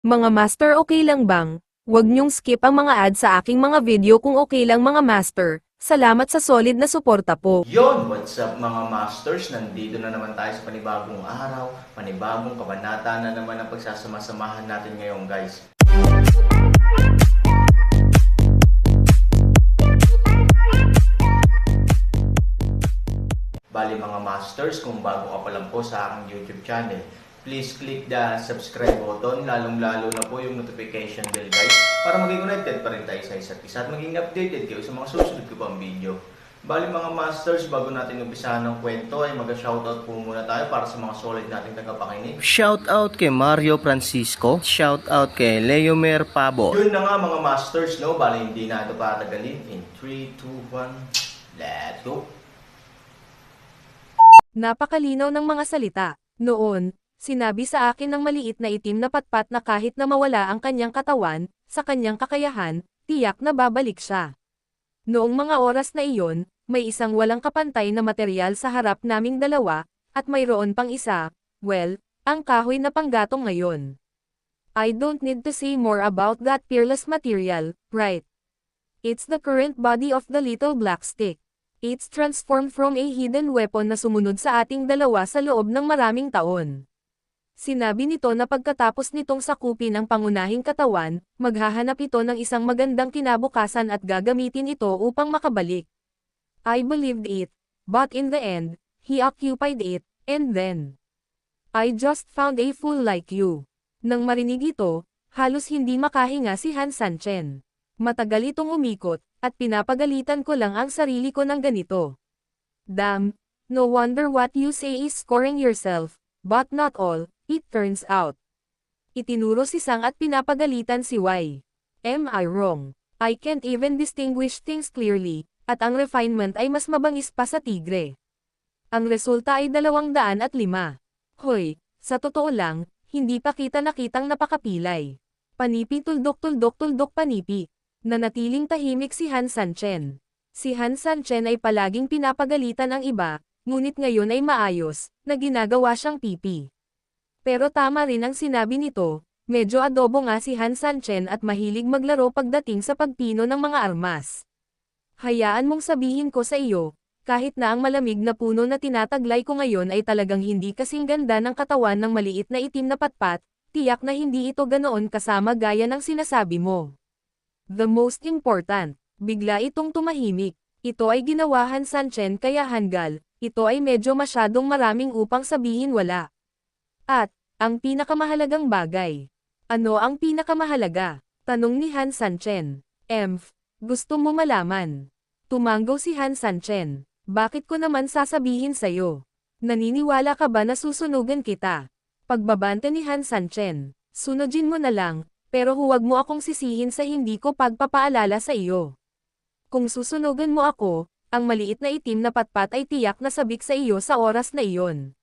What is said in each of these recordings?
Mga master, okay lang bang? Huwag niyong skip ang mga ads sa aking mga video kung okay lang mga master. Salamat sa solid na suporta po. Yon, what's up mga masters? Nandito na naman tayo sa panibagong araw, panibagong kabanata na naman ang pagsasama-samahan natin ngayon guys. Bali mga masters, kung bago ka pa lang po sa aking YouTube channel, please click the subscribe button, lalong-lalo na po yung notification bell guys, para maging connected pa rin tayo sa isa't isa at maging updated kayo sa mga susunod ko pang video. Bali mga masters, bago natin umpisahan ng kwento ay mag-shoutout po muna tayo para sa mga solid nating tagapakinig. Shoutout kay Mario Francisco, shoutout kay Leomer Pabo. Yun na nga mga masters, no? Bali hindi na ito patagalin. In 3, 2, 1, let's go! Napakalinaw ng mga salita. Noon, sinabi sa akin ng maliit na itim na patpat na kahit na mawala ang kanyang katawan, sa kanyang kakayahan, tiyak na babalik siya. Noong mga oras na iyon, may isang walang kapantay na material sa harap naming dalawa, at mayroon pang isa, well, ang kahoy na panggatong ngayon. I don't need to say more about that peerless material, right? It's the current body of the little black stick. It's transformed from a hidden weapon na sumunod sa ating dalawa sa loob ng maraming taon. Sinabi nito na pagkatapos nitong sakupin ang pangunahing katawan, maghahanap ito ng isang magandang kinabukasan at gagamitin ito upang makabalik. I believed it, but in the end, he occupied it, and then I just found a fool like you. Nang marinig ito, halos hindi makahinga si Han Sanchen. Matagal itong umikot, at pinapagalitan ko lang ang sarili ko ng ganito. Damn, no wonder what you say is scoring yourself, but not all, it turns out. Itinuro si Sang at pinapagalitan si Y. Am I wrong? I can't even distinguish things clearly, at ang refinement ay mas mabangis pa sa tigre. Ang resulta ay 205. Hoy, sa totoo lang, hindi pa kita nakitang napakapilay. Panipi tuldok panipi. Nanatiling tahimik si Han Sanchen. Si Han Sanchen ay palaging pinapagalitan ang iba, ngunit ngayon ay maayos, na ginagawa siyang pipi. Pero tama rin ang sinabi nito, medyo adobo nga si Han Sanchen at mahilig maglaro pagdating sa pagpino ng mga armas. Hayaan mong sabihin ko sa iyo, kahit na ang malamig na puno na tinataglay ko ngayon ay talagang hindi kasing ganda ng katawan ng maliit na itim na patpat, tiyak na hindi ito ganoon kasama gaya ng sinasabi mo. The most important, bigla itong tumahimik. Ito ay ginawa Han Sanchen kaya hanggal, ito ay medyo masyadong maraming upang sabihin wala. At, ang pinakamahalagang bagay. Ano ang pinakamahalaga? Tanong ni Han Sanchen. Gusto mo malaman? Tumanggaw si Han Sanchen. Bakit ko naman sasabihin sa'yo? Naniniwala ka ba na susunugan kita? Pagbabanta ni Han Sanchen. Sunodin mo na lang, pero huwag mo akong sisihin sa hindi ko pagpapaalala sa iyo. Kung susunugan mo ako, ang maliit na itim na patpat ay tiyak na sabik sa iyo sa oras na iyon.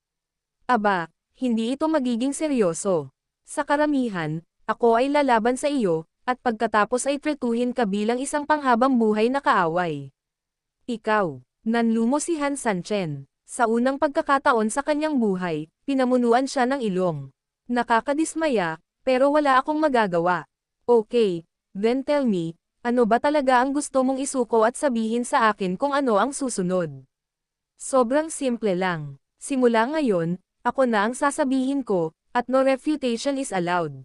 Aba, hindi ito magiging seryoso. Sa karamihan, ako ay lalaban sa iyo, at pagkatapos ay tretuhin ka bilang isang panghabang buhay na kaaway. Ikaw, nanlumo si Han Sanchen. Sa unang pagkakataon sa kanyang buhay, pinamunuan siya ng ilong. Nakakadismaya, pero wala akong magagawa. Okay, then tell me, ano ba talaga ang gusto mong isuko at sabihin sa akin kung ano ang susunod? Sobrang simple lang. Simula ngayon, ako na ang sasabihin ko, at no refutation is allowed.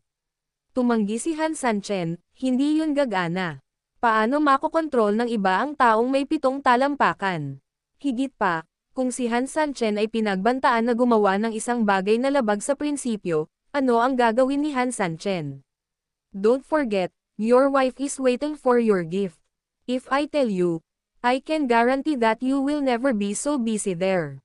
Tumanggi si Han Sanchen, hindi yun gagana. Paano makokontrol ng iba ang taong may 7 talampakan? Higit pa, kung si Han Sanchen ay pinagbantaan na gumawa ng isang bagay na labag sa prinsipyo, ano ang gagawin ni Han Sanchen? Don't forget, your wife is waiting for your gift. If I tell you, I can guarantee that you will never be so busy there.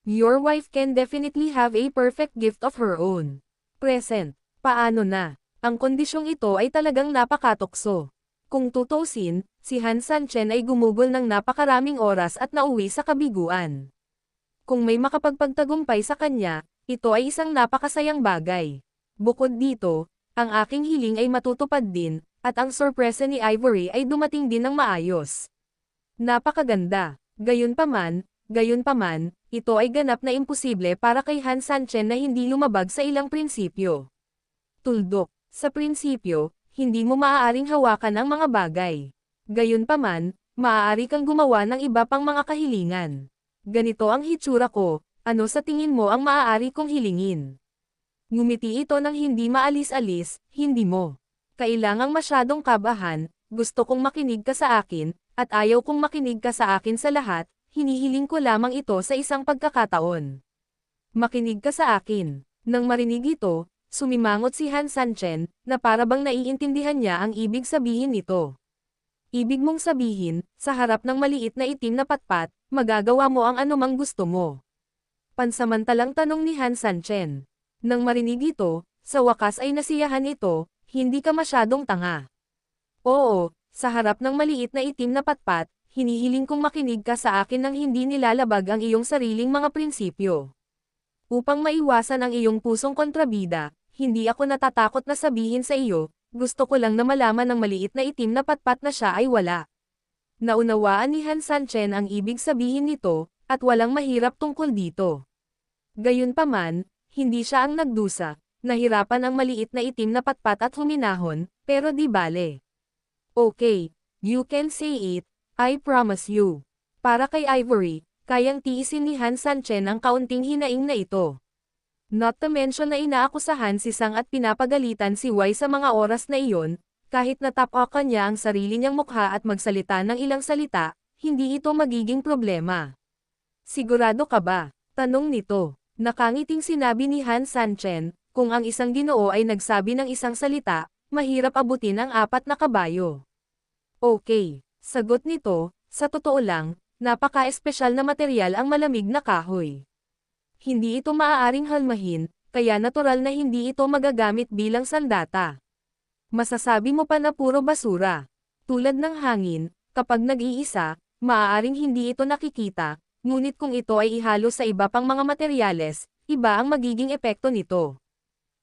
Your wife can definitely have a perfect gift of her own. Present, paano na? Ang kondisyong ito ay talagang napakatokso. Kung tutusin, si Han Sanchen ay gumugol ng napakaraming oras at nauwi sa kabiguan. Kung may makapagpagtagumpay sa kanya, ito ay isang napakasayang bagay. Bukod dito, ang aking hiling ay matutupad din, at ang sorpresa ni Ivory ay dumating din ng maayos. Napakaganda. Gayunpaman, ito ay ganap na imposible para kay Han Sanchen na hindi lumabag sa ilang prinsipyo. Tuldok, Sa prinsipyo, hindi mo maaaring hawakan ang mga bagay. Gayunpaman, maaari kang gumawa ng iba pang mga kahilingan. Ganito ang hitsura ko, ano sa tingin mo ang maaari kong hilingin? Ngumiti ito ng hindi maalis-alis, hindi mo. Kailangang masyadong kabahan, gusto kong makinig ka sa akin, at ayaw kong makinig ka sa akin sa lahat, hinihiling ko lamang ito sa isang pagkakataon. Makinig ka sa akin. Nang marinig ito, sumimangot si Han Sanchen, na parabang naiintindihan niya ang ibig sabihin nito. Ibig mong sabihin, sa harap ng maliit na itim na patpat, magagawa mo ang anumang gusto mo. Pansamantalang tanong ni Han Sanchen. Nang marinig ito, sa wakas ay nasiyahan ito, hindi ka masyadong tanga. Oo, sa harap ng maliit na itim na patpat, hinihiling kong makinig ka sa akin nang hindi nilalabag ang iyong sariling mga prinsipyo. Upang maiwasan ang iyong pusong kontrabida, hindi ako natatakot na sabihin sa iyo, gusto ko lang na malaman ng maliit na itim na patpat na siya ay wala. Naunawaan ni Han Sanchen ang ibig sabihin nito, at walang mahirap tungkol dito. Gayunpaman, hindi siya ang nagdusa, nahirapan ang maliit na itim na patpat at huminahon, pero di bale. Okay, you can say it, I promise you. Para kay Ivory, kayang tiisin ni Han Sanchen ang kaunting hinaing na ito. Not to mention na inaakusahan si Sang at pinapagalitan si Wei sa mga oras na iyon, kahit natapakan niya ang sarili niyang mukha at magsalita ng ilang salita, hindi ito magiging problema. Sigurado ka ba? Tanong nito. Nakangiting sinabi ni Han Sanchen, kung ang isang ginoo ay nagsabi ng isang salita, mahirap abutin ang 4 na kabayo. Okay, sagot nito, sa totoo lang, napaka-espesyal na material ang malamig na kahoy. Hindi ito maaaring halmahin, kaya natural na hindi ito magagamit bilang sandata. Masasabi mo pa na puro basura. Tulad ng hangin, kapag nag-iisa, maaaring hindi ito nakikita, ngunit kung ito ay ihalo sa iba pang mga materyales, iba ang magiging epekto nito.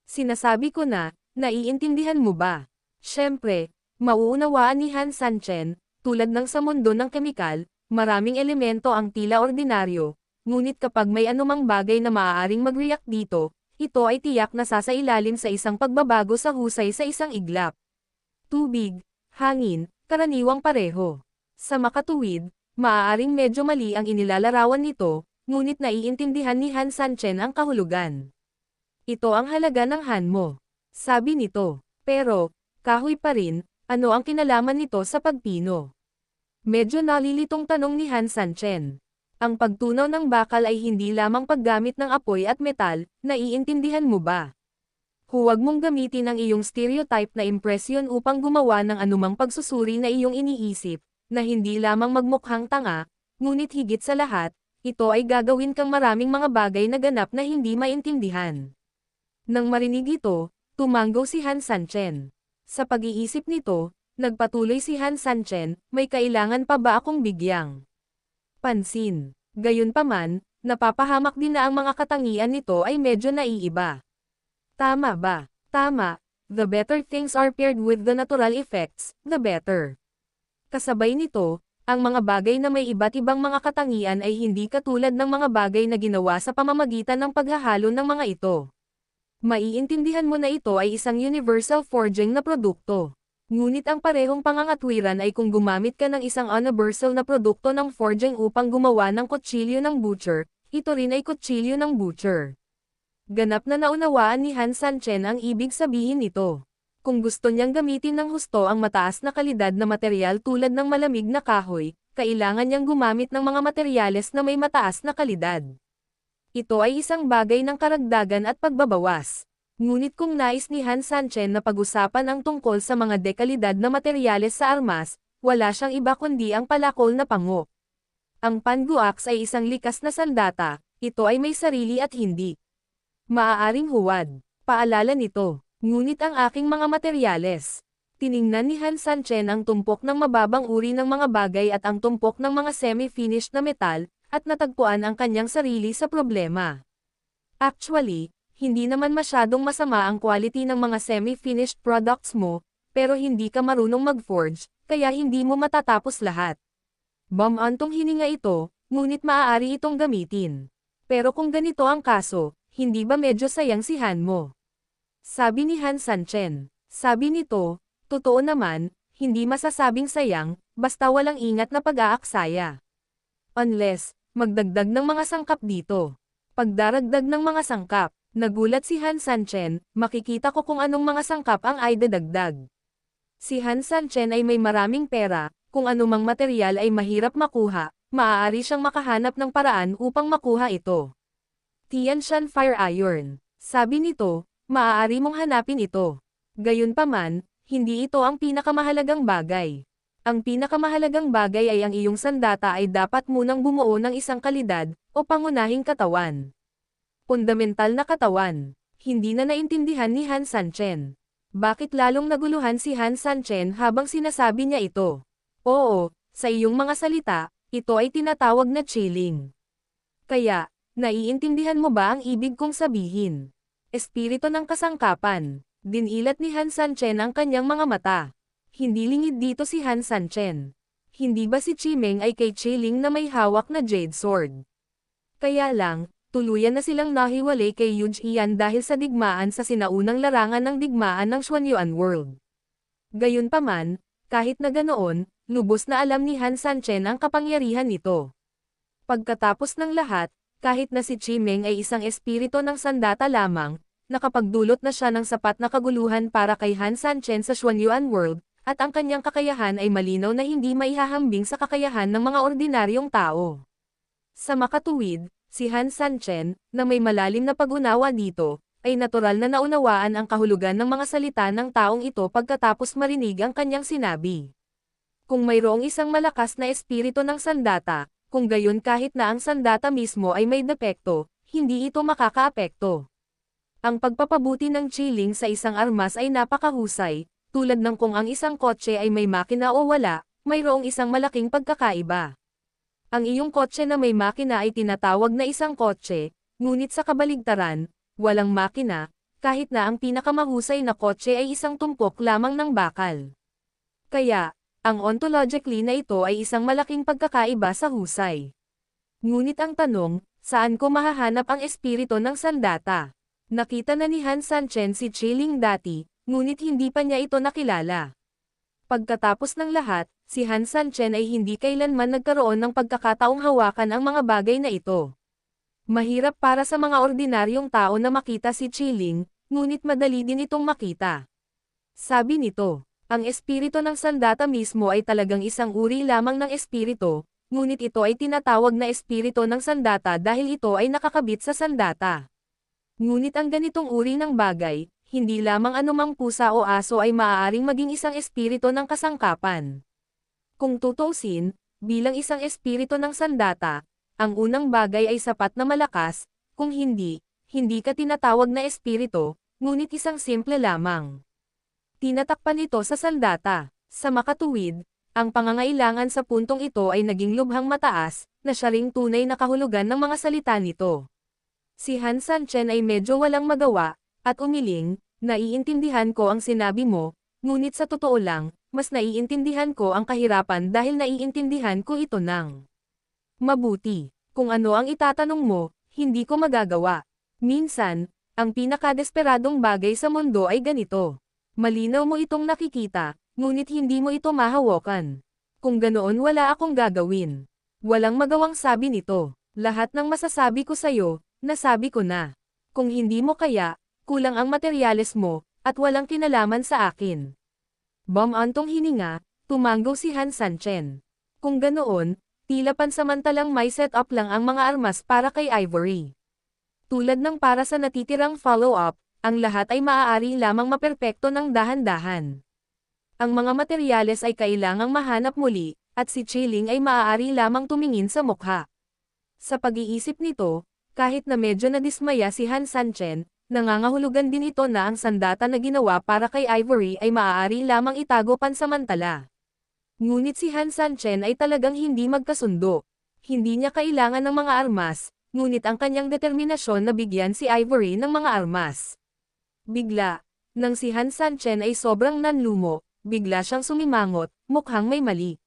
Sinasabi ko na, naiintindihan mo ba? Siyempre, mauunawaan ni Han Sanchen, tulad ng sa mundo ng kemikal, maraming elemento ang tila ordinaryo, ngunit kapag may anumang bagay na maaaring mag-react dito, ito ay tiyak na sasailalim sa isang pagbabago sa husay sa isang iglap. Tubig, hangin, karaniwang pareho. Sa makatuwid, maaaring medyo mali ang inilalarawan nito, ngunit naiintindihan ni Han Sanchen ang kahulugan. Ito ang halaga ng Han mo. Sabi nito. Pero, kahoy pa rin, ano ang kinalaman nito sa pagpino? Medyo nalilitong tanong ni Han Sanchen. Ang pagtunaw ng bakal ay hindi lamang paggamit ng apoy at metal, naiintindihan mo ba? Huwag mong gamitin ang iyong stereotype na impresyon upang gumawa ng anumang pagsusuri na iyong iniisip, na hindi lamang magmukhang tanga, ngunit higit sa lahat, ito ay gagawin kang maraming mga bagay na ganap na hindi maintindihan. Nang marinig ito, tumanggo si Han Sanchen. Sa pag-iisip nito, nagpatuloy si Han Sanchen, may kailangan pa ba akong bigyang pansin? Gayunpaman, napapahamak din na ang mga katangian nito ay medyo naiiba. Tama ba? Tama. The better things are paired with the natural effects, the better. Kasabay nito, ang mga bagay na may iba't ibang mga katangian ay hindi katulad ng mga bagay na ginawa sa pamamagitan ng paghahalo ng mga ito. Maiintindihan mo na ito ay isang universal forging na produkto. Ngunit ang parehong pangangatwiran ay kung gumamit ka ng isang universal na produkto ng forging upang gumawa ng kutsilyo ng butcher, ito rin ay kutsilyo ng butcher. Ganap na naunawaan ni Han Sanchen ang ibig sabihin nito. Kung gusto niyang gamitin ng husto ang mataas na kalidad na material tulad ng malamig na kahoy, kailangan niyang gumamit ng mga materyales na may mataas na kalidad. Ito ay isang bagay ng karagdagan at pagbabawas. Ngunit kung nais ni Han Sanchen na pag-usapan ang tungkol sa mga dekalidad na materyales sa armas, wala siyang iba kundi ang palakol na pango. Ang panguaks ay isang likas na sandata, ito ay may sarili at hindi maaaring huwad. Paalala nito, ngunit ang aking mga materyales. Tiningnan ni Han Sanchen ang tumpok ng mababang uri ng mga bagay at ang tumpok ng mga semi-finished na metal, at natagpuan ang kanyang sarili sa problema. Actually, hindi naman masyadong masama ang quality ng mga semi-finished products mo, pero hindi ka marunong mag-forge, kaya hindi mo matatapos lahat. Bamantong hininga ito, ngunit maaari itong gamitin. Pero kung ganito ang kaso, hindi ba medyo sayang si Han mo? Sabi ni Han Sanchen. Sabi nito, totoo naman, hindi masasabing sayang, basta walang ingat na pag-aaksaya. Unless, magdagdag ng mga sangkap dito. Pagdaragdag ng mga sangkap, nagulat si Han Sanchen, makikita ko kung anong mga sangkap ang ay dadagdag. Si Han Sanchen ay may maraming pera, kung anumang material ay mahirap makuha, maaari siyang makahanap ng paraan upang makuha ito. Tianshan Fire Iron. Sabi nito, maaari mong hanapin ito. Gayunpaman, hindi ito ang pinakamahalagang bagay. Ang pinakamahalagang bagay ay ang iyong sandata ay dapat munang bumuo ng isang kalidad, o pangunahing katawan. Fundamental na katawan. Hindi na naintindihan ni Han Sanchen. Bakit lalong naguluhan si Han Sanchen habang sinasabi niya ito? Oo, sa iyong mga salita, ito ay tinatawag na chilling. Kaya, naiintindihan mo ba ang ibig kong sabihin? Espiritu ng kasangkapan. Dinilat ni Han Sanchen ang kanyang mga mata. Hindi lingid dito si Han Sanchen. Hindi ba si Chimeng ay kay Chiling na may hawak na jade sword? Kaya lang, tuluyan na silang nahiwalay kay Yuj Ian dahil sa digmaan sa sinaunang larangan ng digmaan ng Xuanyuan World. Gayunpaman, kahit na ganoon, lubos na alam ni Han Sanchen ang kapangyarihan nito. Pagkatapos ng lahat, kahit na si Chimeng ay isang espiritu ng sandata lamang, nakapagdulot na siya ng sapat na kaguluhan para kay Han Sanchen sa Xuanyuan World, at ang kanyang kakayahan ay malinaw na hindi maihahambing sa kakayahan ng mga ordinaryong tao. Sa makatuwid, si Han Sanchen, na may malalim na pag-unawa dito, ay natural na naunawaan ang kahulugan ng mga salita ng taong ito pagkatapos marinig ang kanyang sinabi. Kung mayroong isang malakas na espiritu ng sandata, kung gayon kahit na ang sandata mismo ay may depekto, hindi ito makakaapekto. Ang pagpapabuti ng chilling sa isang armas ay napakahusay, tulad ng kung ang isang kotse ay may makina o wala, mayroong isang malaking pagkakaiba. Ang iyong kotse na may makina ay tinatawag na isang kotse, ngunit sa kabaligtaran, walang makina, kahit na ang pinakamahusay na kotse ay isang tumpok lamang ng bakal. Kaya, ang ontologically na ito ay isang malaking pagkakaiba sa husay. Ngunit ang tanong, saan ko mahahanap ang espiritu ng sandata? Nakita na ni Han Sanchen si Chiling dati, ngunit hindi pa niya ito nakilala. Pagkatapos ng lahat, si Han Sanchen ay hindi kailanman nagkaroon ng pagkakataong hawakan ang mga bagay na ito. Mahirap para sa mga ordinaryong tao na makita si Chiling, ngunit madali din itong makita. Sabi nito, ang espiritu ng sandata mismo ay talagang isang uri lamang ng espiritu, ngunit ito ay tinatawag na espiritu ng sandata dahil ito ay nakakabit sa sandata. Ngunit ang ganitong uri ng bagay, hindi lamang anumang pusa o aso ay maaaring maging isang espiritu ng kasangkapan. Kung tutuusin, bilang isang espiritu ng sandata, ang unang bagay ay sapat na malakas, kung hindi, hindi ka tinatawag na espiritu, ngunit isang simple lamang. Tinatakpan ito sa sandata. Sa makatuwid, ang pangangailangan sa puntong ito ay naging lubhang mataas, na siya ring tunay na kahulugan ng mga salita nito. Si Han Sanchen ay medyo walang magawa, at umiling, naiintindihan ko ang sinabi mo, ngunit sa totoo lang, mas naiintindihan ko ang kahirapan dahil naiintindihan ko ito ng mabuti. Kung ano ang itatanong mo, hindi ko magagawa. Minsan, ang pinakadesperadong bagay sa mundo ay ganito. Malinaw mo itong nakikita, ngunit hindi mo ito mahawakan. Kung ganoon wala akong gagawin. Walang magawang sabi nito. Lahat ng masasabi ko sa'yo, nasabi ko na. Kung hindi mo kaya, kulang ang materyales mo, at walang kinalaman sa akin. Bumantong hininga, tumanggo si Han Sanchen. Kung ganoon, tila pansamantalang may set-up lang ang mga armas para kay Ivory. Tulad ng para sa natitirang follow-up, ang lahat ay maaari lamang maperpekto ng dahan-dahan. Ang mga materyales ay kailangang mahanap muli, at si Chiling ay maaari lamang tumingin sa mukha. Sa pag-iisip nito, kahit na medyo nadismaya si Han Sanchen, nangangahulugan din ito na ang sandata na ginawa para kay Ivory ay maaari lamang itago pansamantala. Ngunit si Han Sanchen ay talagang hindi magkasundo. Hindi niya kailangan ng mga armas, ngunit ang kanyang determinasyon na bigyan si Ivory ng mga armas. Bigla, nang si Han Sanchen ay sobrang nanlumo, bigla siyang sumimangot, mukhang may mali.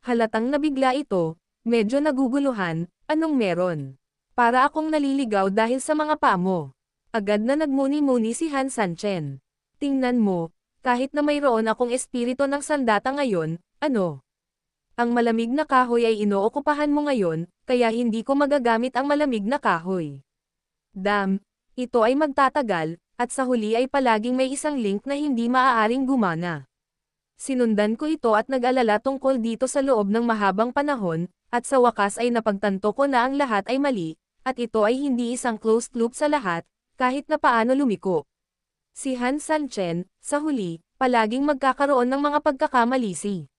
Halatang nabigla ito, medyo naguguluhan, anong meron? Para akong naliligaw dahil sa mga paa mo. Agad na nagmuni-muni si Han Sanchen. Tingnan mo, kahit na mayroon akong espiritu ng sandata ngayon, ano? Ang malamig na kahoy ay inookupahan mo ngayon, kaya hindi ko magagamit ang malamig na kahoy. Damn, ito ay magtatagal, at sa huli ay palaging may isang link na hindi maaaring gumana. Sinundan ko ito at nag-alala tungkol dito sa loob ng mahabang panahon, at sa wakas ay napagtanto ko na ang lahat ay mali, at ito ay hindi isang closed loop sa lahat, kahit na paano lumiko. Si Han Sanchen, sa huli, palaging magkakaroon ng mga pagkakamali si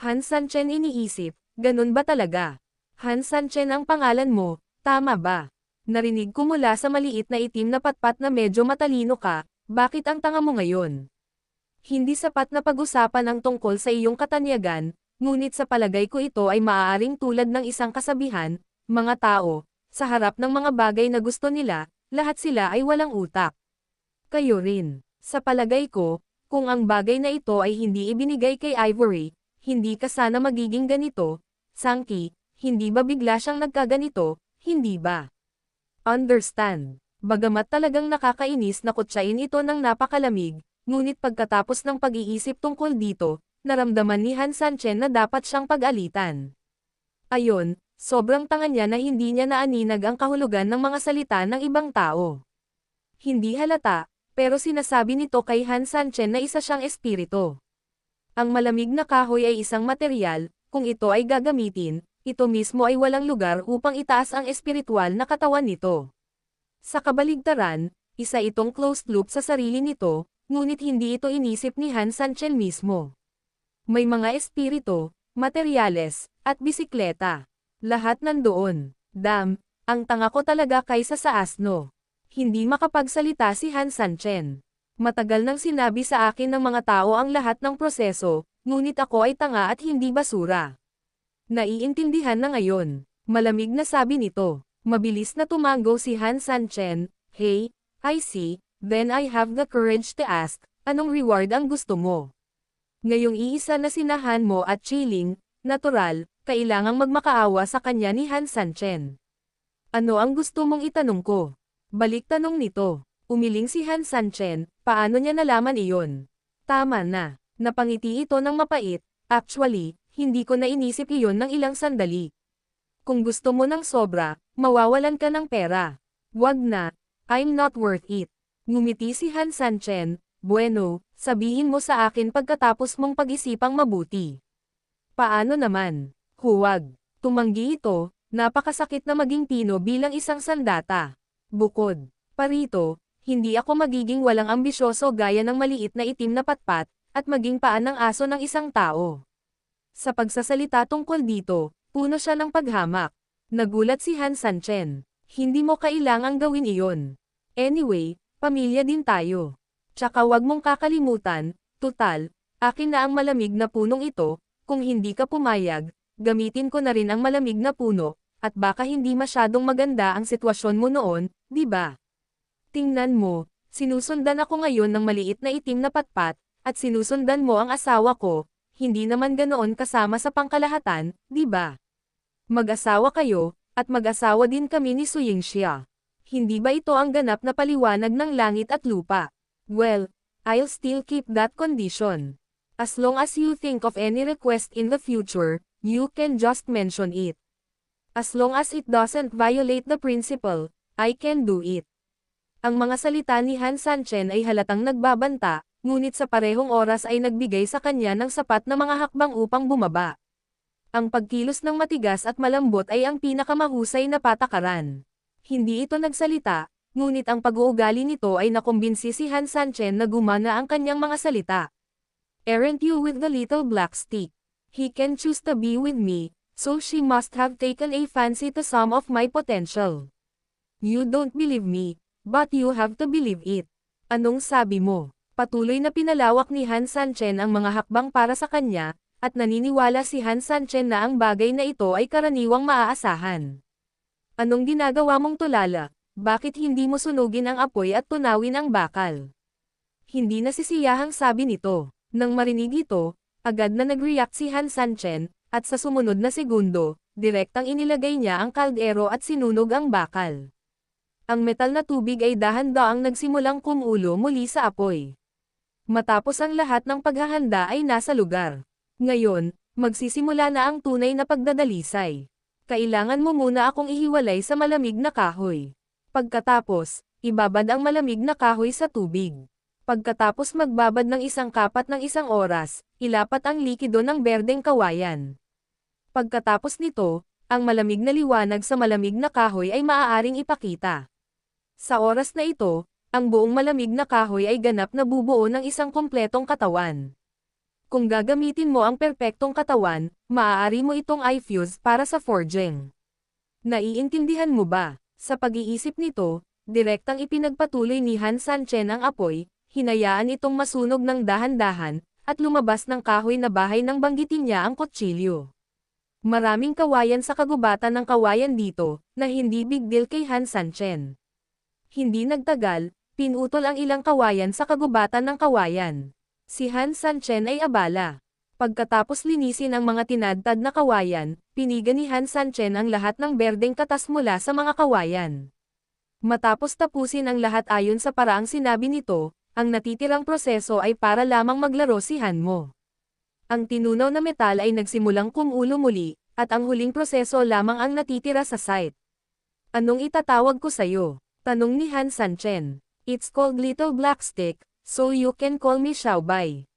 Han Sanchen iniisip, ganun ba talaga? Han Sanchen ang pangalan mo, tama ba? Narinig ko mula sa maliit na itim na patpat na medyo matalino ka, bakit ang tanga mo ngayon? Hindi sapat na pag-usapan ang tungkol sa iyong katanyagan, ngunit sa palagay ko ito ay maaaring tulad ng isang kasabihan, mga tao, sa harap ng mga bagay na gusto nila, lahat sila ay walang utak. Kayo rin. Sa palagay ko, kung ang bagay na ito ay hindi ibinigay kay Ivory, hindi ka sana magiging ganito, Sankey, hindi ba bigla siyang nagkaganito, hindi ba? Understand. Bagamat talagang nakakainis na kutsain ito ng napakalamig, ngunit pagkatapos ng pag-iisip tungkol dito, naramdaman ni Han Sanchen na dapat siyang pag-alitan. Ayon, sobrang tanga niya na hindi niya naaninag ang kahulugan ng mga salita ng ibang tao. Hindi halata, pero sinasabi nito kay Han Sanchen na isa siyang espiritu. Ang malamig na kahoy ay isang materyal, kung ito ay gagamitin, ito mismo ay walang lugar upang itaas ang espiritual na katawan nito. Sa kabaligtaran, isa itong closed loop sa sarili nito, ngunit hindi ito inisip ni Han Sanchen mismo. May mga espiritu, materyales, at bisikleta. Lahat nandoon. Damn, ang tanga ko talaga kaysa sa asno. Hindi makapagsalita si Han Sanchen. Matagal nang sinabi sa akin ng mga tao ang lahat ng proseso, ngunit ako ay tanga at hindi basura. Naiintindihan na ngayon. Malamig na sabi nito. Mabilis na tumango si Han Sanchen. Hey, I see, then I have the courage to ask, anong reward ang gusto mo? Ngayong iisa na sinahan mo at chilling, natural, kailangang magmakaawa sa kanya ni Han Sanchen. Ano ang gusto mong itanong ko? Balik tanong nito. Umiling si Han Sanchen, paano niya nalaman iyon? Tama na, napangiti ito ng mapait, actually, hindi ko na inisip iyon ng ilang sandali. Kung gusto mo ng sobra, mawawalan ka ng pera. Wag na, I'm not worth it. Ngumiti si Han Sanchen, bueno, sabihin mo sa akin pagkatapos mong pag-isipang mabuti. Paano naman? Huwag. Tumanggi ito, napakasakit na maging Pino bilang isang sandata. Bukod pa rito, hindi ako magiging walang ambisyoso gaya ng maliit na itim na patpat, at maging paan ng aso ng isang tao. Sa pagsasalita tungkol dito, puno siya ng paghamak. Nagulat si Han Sanchen. Hindi mo kailangang gawin iyon. Anyway, pamilya din tayo. Tsaka wag mong kakalimutan, tutal, akin na ang malamig na punong ito, kung hindi ka pumayag, gamitin ko na rin ang malamig na puno, at baka hindi masyadong maganda ang sitwasyon mo noon, di ba? Tingnan mo, sinusundan ako ngayon ng maliit na itim na patpat, at sinusundan mo ang asawa ko, hindi naman ganoon kasama sa pangkalahatan, di ba? Mag-asawa kayo, at mag-asawa din kami ni Su Yingxia. Hindi ba ito ang ganap na paliwanag ng langit at lupa? Well, I'll still keep that condition. As long as you think of any request in the future, you can just mention it. As long as it doesn't violate the principle, I can do it. Ang mga salita ni Han Sanchen ay halatang nagbabanta, ngunit sa parehong oras ay nagbigay sa kanya ng sapat na mga hakbang upang bumaba. Ang pagkilos ng matigas at malambot ay ang pinakamahusay na patakaran. Hindi ito nagsalita, ngunit ang pag-uugali nito ay nakumbinsi si Han Sanchen na gumana ang kanyang mga salita. Aren't you with the little black stick? He can choose to be with me, so she must have taken a fancy to some of my potential. You don't believe me, but you have to believe it. Anong sabi mo? Patuloy na pinalawak ni Han Sanchen ang mga hakbang para sa kanya, at naniniwala si Han Sanchen na ang bagay na ito ay karaniwang maaasahan. Anong ginagawa mong tulala? Bakit hindi mo sunugin ang apoy at tunawin ang bakal? Hindi nasisiyahang sabi nito. Nang marinig ito, agad na nag-react si Han Sanchen, at sa sumunod na segundo, direktang inilagay niya ang kaldero at sinunog ang bakal. Ang metal na tubig ay dahan-daang nagsimulang kumulo muli sa apoy. Matapos ang lahat ng paghahanda ay nasa lugar. Ngayon, magsisimula na ang tunay na pagdadalisay. Kailangan mo muna akong ihiwalay sa malamig na kahoy. Pagkatapos, ibabad ang malamig na kahoy sa tubig. Pagkatapos magbabad ng isang kapat ng isang oras, ilapat ang likido ng berdeng kawayan. Pagkatapos nito, ang malamig na liwanag sa malamig na kahoy ay maaaring ipakita. Sa oras na ito, ang buong malamig na kahoy ay ganap na bubuo ng isang kompletong katawan. Kung gagamitin mo ang perpektong katawan, maaari mo itong i-fuse para sa forging. Naiintindihan mo ba? Sa pag-iisip nito, direktang ipinagpatuloy ni Han Sanchen ang apoy, hinayaan itong masunog ng dahan-dahan, at lumabas ng kahoy na bahay nang banggitin niya ang kutsilyo. Maraming kawayan sa kagubatan ng kawayan dito, na hindi big deal kay Han Sanchen. Hindi nagtagal, pinutol ang ilang kawayan sa kagubatan ng kawayan. Si Han Sanchen ay abala. Pagkatapos linisin ang mga tinadtad na kawayan, pinigan ni Han Sanchen ang lahat ng berdeng katas mula sa mga kawayan. Matapos tapusin ang lahat ayon sa paraang sinabi nito, ang natitirang proseso ay para lamang maglaro si Han mo. Ang tinunaw na metal ay nagsimulang kumulo muli, at ang huling proseso lamang ang natitira sa site. Anong itatawag ko sa'yo? Tanong ni Han Sanchen. It's called Little Black Stick, so you can call me Xiaobai.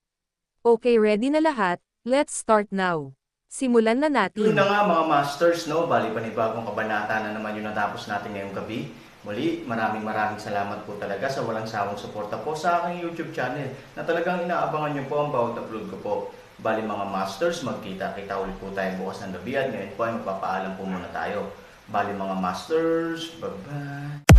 Okay, ready na lahat, let's start now. Simulan na natin. Yun na nga mga masters, no? Bali panibagong kabanata na naman yung natapos natin ngayong gabi. Muli, maraming salamat po talaga sa walang sawang suporta po sa aking YouTube channel na talagang inaabangan nyo po ang bawat upload ko po. Bali mga masters, magkita-kita ulit po tayo bukas ng gabi at ngayon po ay magpapaalam po muna tayo. Bali mga masters, bye-bye!